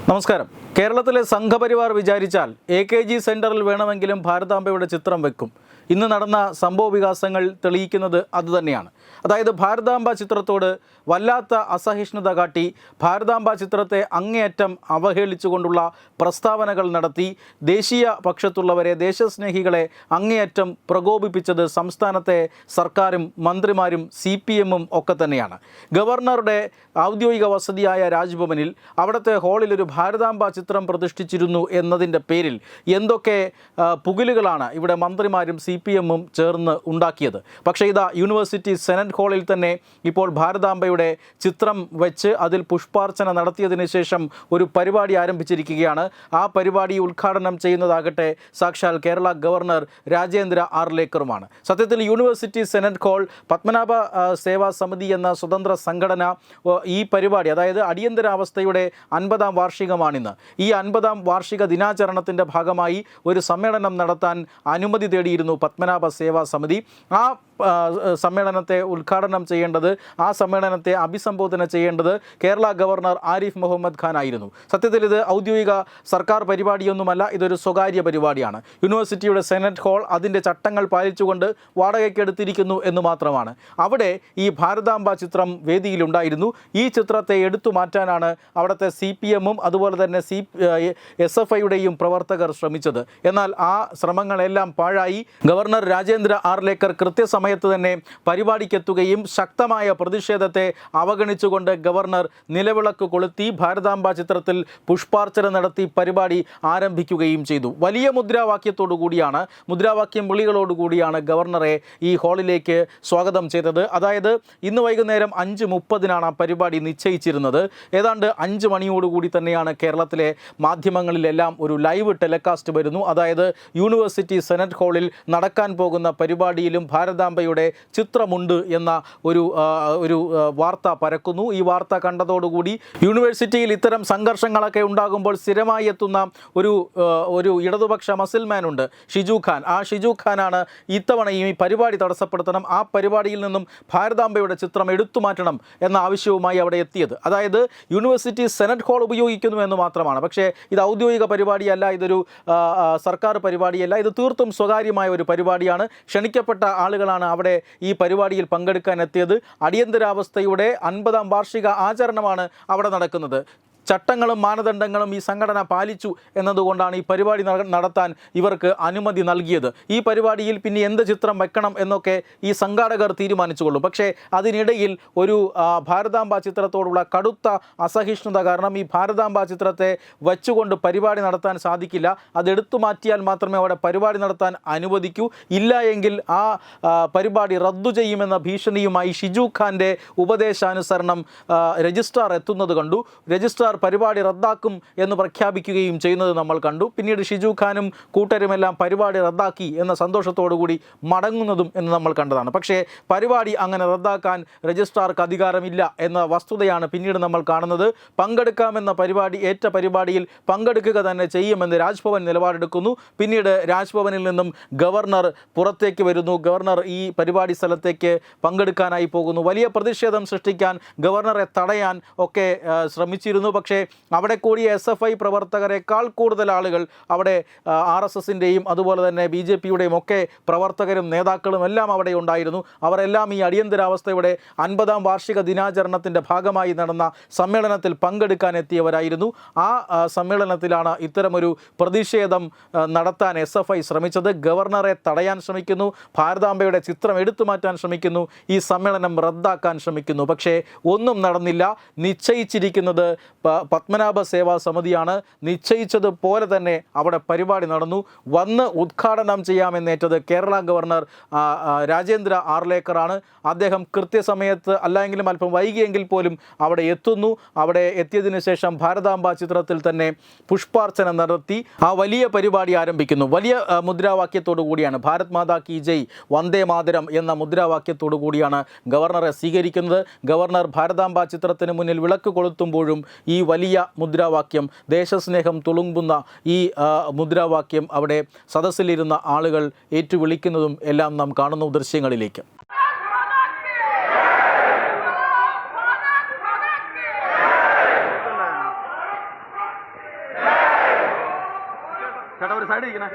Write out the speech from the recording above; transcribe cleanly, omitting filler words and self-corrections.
നമസ്കാരം. കേരളത്തിലെ സംഘപരിവാർ വിചാരിച്ചാൽ AKG സെൻറ്ററിൽ വേണമെങ്കിലും ഭാരതാംബയുടെ ചിത്രം വെക്കും. ഇന്ന് നടന്ന സംഭവ വികാസങ്ങൾ തെളിയിക്കുന്നത് അതുതന്നെയാണ്. അതായത് ഭാരതാംബ ചിത്രത്തോട് വല്ലാത്ത അസഹിഷ്ണുത കാട്ടി ഭാരതാംബ ചിത്രത്തെ അങ്ങേയറ്റം അവഹേളിച്ചുകൊണ്ടുള്ള പ്രസ്താവനകൾ നടത്തി ദേശീയ പക്ഷത്തുള്ളവരെ, ദേശസ്നേഹികളെ അങ്ങേയറ്റം പ്രകോപിപ്പിച്ചത് സംസ്ഥാനത്തെ സർക്കാരും മന്ത്രിമാരും CPM-ഉം ഒക്കെ തന്നെയാണ്. ഗവർണറുടെ ഔദ്യോഗിക വസതിയായ രാജ്ഭവനിൽ അവിടുത്തെ ഹാളിൽ ഒരു ഭാരതാംബ ചിത്രം പ്രതിഷ്ഠിച്ചിരുന്നു എന്നതിൻ്റെ പേരിൽ എന്തൊക്കെ പുകിലുകളാണ് ഇവിടെ മന്ത്രിമാരും CPM-ഉം ചേർന്ന് ഉണ്ടാക്കിയത്. പക്ഷേ ഇതാ യൂണിവേഴ്സിറ്റി സെനറ്റ് ഹാളിൽ തന്നെ ഇപ്പോൾ ഭാരതാംബയുടെ ചിത്രം വെച്ച് അതിൽ പുഷ്പാർച്ചന നടത്തിയതിന് ശേഷം ഒരു പരിപാടി ആരംഭിച്ചിരിക്കുകയാണ്. ആ പരിപാടി ഉദ്ഘാടനം ചെയ്യുന്നതാകട്ടെ സാക്ഷാൽ കേരള ഗവർണർ രാജേന്ദ്ര ആർലേക്കറുമാണ്. സത്യത്തിൽ യൂണിവേഴ്സിറ്റി സെനറ്റ് ഹാൾ പത്മനാഭ സേവാ സമിതി എന്ന സ്വതന്ത്ര സംഘടന ഈ പരിപാടി, അതായത് അടിയന്തരാവസ്ഥയുടെ 50-ാം വാർഷികമാണിന്ന്. ഈ 50-ാം വാർഷിക ദിനാചരണത്തിൻ്റെ ഭാഗമായി ഒരു സമ്മേളനം നടത്താൻ അനുമതി തേടിയിരുന്നു പത്മനാഭ സേവാ സമിതി. ആ സമ്മേളനത്തെ ഉദ്ഘാടനം ചെയ്യേണ്ടത്, ആ സമ്മേളനത്തെ അഭിസംബോധന ചെയ്യേണ്ടത് കേരള ഗവർണർ ആരിഫ് മുഹമ്മദ് ഖാൻ ആയിരുന്നു. സത്യത്തിൽ ഇത് ഔദ്യോഗിക സർക്കാർ പരിപാടിയൊന്നുമല്ല, ഇതൊരു സ്വകാര്യ പരിപാടിയാണ്. യൂണിവേഴ്സിറ്റിയുടെ സെനറ്റ് ഹാൾ അതിൻ്റെ ചട്ടങ്ങൾ പാലിച്ചുകൊണ്ട് വാടകയ്ക്കെടുത്തിരിക്കുന്നു എന്ന് മാത്രമാണ്. അവിടെ ഈ ഭാരതാംബ ചിത്രം വേദിയിലുണ്ടായിരുന്നു. ഈ ചിത്രത്തെ എടുത്തു മാറ്റാനാണ് അവിടുത്തെ CPM-ഉം അതുപോലെ തന്നെ SFIയുടെയും പ്രവർത്തകർ ശ്രമിച്ചത്. എന്നാൽ ആ ശ്രമങ്ങളെല്ലാം പാഴായി. ഗവർണർ രാജേന്ദ്ര ആർലേക്കർ കൃത്യസമയത്ത് തന്നെ പരിപാടിക്കെത്തുകയും ശക്തമായ പ്രതിഷേധത്തെ അവഗണിച്ചുകൊണ്ട് ഗവർണർ നിലവിളക്ക് കൊളുത്തി ഭാരതാംബ ചിത്രത്തിൽ പുഷ്പാർച്ചന നടത്തി പരിപാടി ആരംഭിക്കുകയും ചെയ്തു. വലിയ മുദ്രാവാക്യത്തോടുകൂടിയാണ്, മുദ്രാവാക്യം വിളികളോടുകൂടിയാണ് ഗവർണറെ ഈ ഹാളിലേക്ക് സ്വാഗതം ചെയ്തത്. അതായത് ഇന്ന് വൈകുന്നേരം 5:30-നാണ് ആ പരിപാടി നിശ്ചയിച്ചിരുന്നത്. ഏതാണ്ട് 5 മണിയോടുകൂടി തന്നെയാണ് കേരളത്തിലെ മാധ്യമങ്ങളിലെല്ലാം ഒരു ലൈവ് ടെലികാസ്റ്റ് വരുന്നു. അതായത് യൂണിവേഴ്സിറ്റി സെനറ്റ് ഹാളിൽ നടക്കാൻ പോകുന്ന പരിപാടിയിലും ഭാരതാംബയുടെ ചിത്രമുണ്ട് എന്ന ഒരു വാർത്ത പരക്കുന്നു. ഈ വാർത്ത കണ്ടതോടുകൂടി യൂണിവേഴ്സിറ്റിയിൽ ഇത്തരം സംഘർഷങ്ങളൊക്കെ ഉണ്ടാകുമ്പോൾ സ്ഥിരമായി എത്തുന്ന ഒരു ഇടതുപക്ഷ മസിൽമാൻ ഉണ്ട്, ഷിജു ഖാൻ. ആ ഷിജു ഖാനാണ് ഇത്തവണയും ഈ പരിപാടി തടസ്സപ്പെടുത്തണം, ആ പരിപാടിയിൽ നിന്നും ഭാരതാംബയുടെ ചിത്രം എടുത്തു മാറ്റണം എന്ന ആവശ്യവുമായി അവിടെ എത്തിയത്. അതായത് യൂണിവേഴ്സിറ്റി സെനറ്റ് ഹാൾ ഉപയോഗിക്കുന്നു എന്ന് മാത്രമാണ്. പക്ഷേ ഇത് ഔദ്യോഗിക പരിപാടിയല്ല, ഇതൊരു സർക്കാർ പരിപാടിയല്ല, ഇത് തീർത്തും സ്വകാര്യമായ ഒരു പരിപാടിയാണ്. ക്ഷണിക്കപ്പെട്ട ആളുകളാണ് അവിടെ ഈ പരിപാടിയിൽ പങ്കെടുക്കാൻ എത്തിയത്. അടിയന്തരാവസ്ഥയുടെ 50-ാം വാർഷിക ആചരണമാണ് അവിടെ നടക്കുന്നത്. ചട്ടങ്ങളും മാനദണ്ഡങ്ങളും ഈ സംഘടന പാലിച്ചു എന്നതുകൊണ്ടാണ് ഈ പരിപാടി നടത്താൻ ഇവർക്ക് അനുമതി നൽകിയത്. ഈ പരിപാടിയിൽ പിന്നെ എന്ത് ചിത്രം വെക്കണം എന്നൊക്കെ ഈ സംഘാടകർ തീരുമാനിച്ചുകൊള്ളും. പക്ഷേ അതിനിടയിൽ ഒരു ഭാരതാംബ ചിത്രത്തോടുള്ള കടുത്ത അസഹിഷ്ണുത കാരണം ഈ ഭാരതാംബ ചിത്രത്തെ വച്ചുകൊണ്ട് പരിപാടി നടത്താൻ സാധിക്കില്ല, അതെടുത്തു മാറ്റിയാൽ മാത്രമേ അവിടെ പരിപാടി നടത്താൻ അനുവദിക്കൂ, ഇല്ല എങ്കിൽ ആ പരിപാടി റദ്ദു ചെയ്യുമെന്ന ഭീഷണിയുമായി ഷിജു ഖാൻ്റെ ഉപദേശാനുസരണം രജിസ്ട്രാർ എത്തുന്നത് കണ്ടു. രജിസ്ട്രാർ പരിപാടി റദ്ദാക്കും എന്ന് പ്രഖ്യാപിക്കുകയും ചെയ്യുന്നത് നമ്മൾ കണ്ടു. പിന്നീട് ഷിജു ഖാനും കൂട്ടരുമെല്ലാം പരിപാടി റദ്ദാക്കി എന്ന സന്തോഷത്തോടുകൂടി മടങ്ങുന്നതും എന്ന് നമ്മൾ കണ്ടതാണ്. പക്ഷേ പരിപാടി അങ്ങനെ റദ്ദാക്കാൻ രജിസ്ട്രാർക്ക് അധികാരമില്ല എന്ന വസ്തുതയാണ് പിന്നീട് നമ്മൾ കാണുന്നത്. പങ്കെടുക്കാമെന്ന ഏറ്റ പരിപാടിയിൽ പങ്കെടുക്കുക തന്നെ ചെയ്യുമെന്ന് രാജ്ഭവൻ നിലപാടെടുക്കുന്നു. പിന്നീട് രാജ്ഭവനിൽ നിന്നും ഗവർണർ പുറത്തേക്ക് വരുന്നു. ഗവർണർ ഈ പരിപാടി സ്ഥലത്തേക്ക് പങ്കെടുക്കാനായി പോകുന്നു. വലിയ പ്രതിഷേധം സൃഷ്ടിക്കാൻ, ഗവർണറെ തടയാൻ ഒക്കെ ശ്രമിച്ചിരുന്നു. പക്ഷേ അവിടെ കൂടിയ SFI പ്രവർത്തകരെക്കാൾ കൂടുതൽ ആളുകൾ അവിടെ RSSൻ്റെയും അതുപോലെ തന്നെ BJPയുടെയും ഒക്കെ പ്രവർത്തകരും നേതാക്കളും എല്ലാം അവിടെ ഉണ്ടായിരുന്നു. അവരെല്ലാം ഈ അടിയന്തരാവസ്ഥയുടെ 50-ാം വാർഷിക ദിനാചരണത്തിൻ്റെ ഭാഗമായി നടന്ന സമ്മേളനത്തിൽ പങ്കെടുക്കാൻ എത്തിയവരായിരുന്നു. ആ സമ്മേളനത്തിലാണ് ഇത്തരമൊരു പ്രതിഷേധം നടത്താൻ SFI ശ്രമിച്ചത്. ഗവർണറെ തടയാൻ ശ്രമിക്കുന്നു, ഭാരതാംബയുടെ ചിത്രം എടുത്തു മാറ്റാൻ ശ്രമിക്കുന്നു, ഈ സമ്മേളനം റദ്ദാക്കാൻ ശ്രമിക്കുന്നു. പക്ഷേ ഒന്നും നടന്നില്ല. നിശ്ചയിച്ചിരിക്കുന്നത് പത്മനാഭ സേവാ സമിതിയാണ്. നിശ്ചയിച്ചതുപോലെ തന്നെ അവിടെ പരിപാടി നടന്നു. വന്ന് ഉദ്ഘാടനം ചെയ്യാമെന്നേറ്റത് കേരള ഗവർണർ രാജേന്ദ്ര ആർലേക്കറാണ്. അദ്ദേഹം കൃത്യസമയത്ത് അല്ലെങ്കിലും അല്പം വൈകിയെങ്കിൽ പോലും അവിടെ എത്തുന്നു. അവിടെ എത്തിയതിനു ശേഷം ഭാരതാംബ ചിത്രത്തിൽ തന്നെ പുഷ്പാർച്ചന നടത്തി ആ വലിയ പരിപാടി ആരംഭിക്കുന്നു. വലിയ മുദ്രാവാക്യത്തോടു കൂടിയാണ്, ഭാരത് മാതാ കി ജയ്, വന്ദേ മാതരം എന്ന മുദ്രാവാക്യത്തോടു കൂടിയാണ് ഗവർണറെ സ്വീകരിക്കുന്നത്. ഗവർണർ ഭാരതാംബ ചിത്രത്തിന് മുന്നിൽ വിളക്ക് കൊളുത്തുമ്പോഴും ഈ ഈ വലിയ മുദ്രാവാക്യം, ദേശസ്നേഹം തുളുമ്പുന്ന ഈ മുദ്രാവാക്യം അവിടെ സദസ്സിലിരുന്ന ആളുകൾ ഏറ്റുവിളിക്കുന്നതും എല്ലാം നാം കാണുന്നു ദൃശ്യങ്ങളിലേക്ക്. ചേട്ടാ ഒരു സൈഡ് ഇരിക്കണേ.